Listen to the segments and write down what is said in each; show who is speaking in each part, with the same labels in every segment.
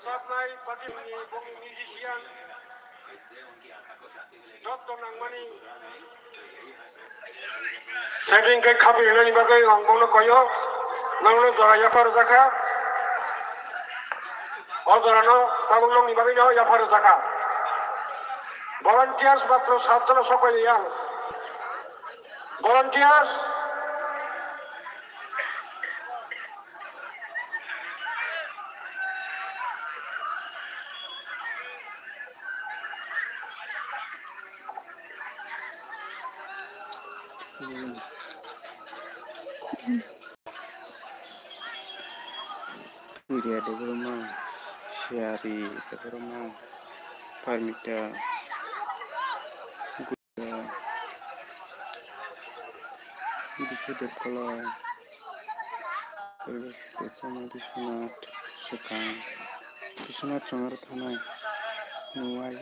Speaker 1: Sabnai Patini Bong musician Dr. Nangmani setting ke kabir nani bagai ngomong koyo nangno jora ya paru zaka o jora no kabung nong ni bagai no ya paru zaka volunteers matro 7 জন সকলে yang volunteers
Speaker 2: Area development, Syari development, Parmita, Gura, Bisudep Kolai, Service Development Biswanath, Biswanath Chongar Thana, Nuwai.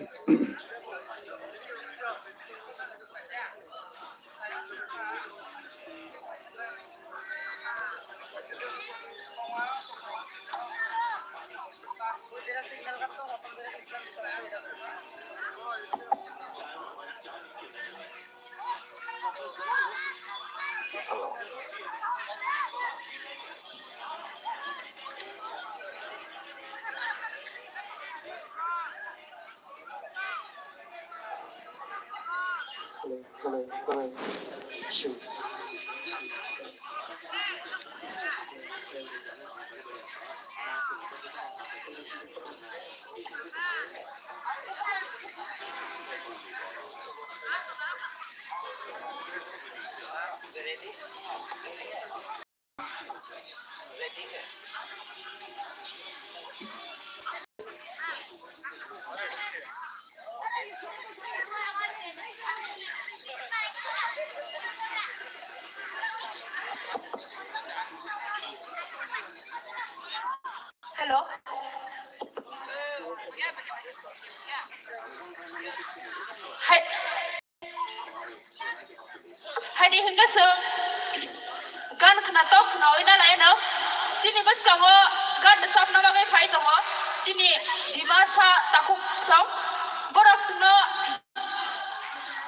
Speaker 3: Hello. Hai. Hai di hingga se. Gan kena tok kena ina lain no. Sini bus kamu gan desap nama gue fai tomo. Sini di masa takut song. Borok seno.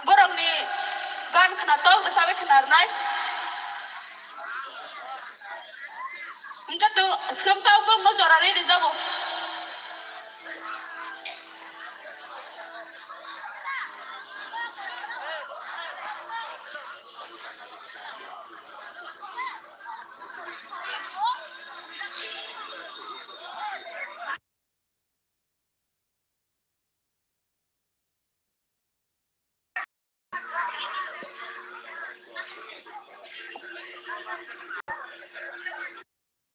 Speaker 3: Borok ni gan kena tok desap kena nai. Enggak tuh, sem tahu bang mau jorare di jago.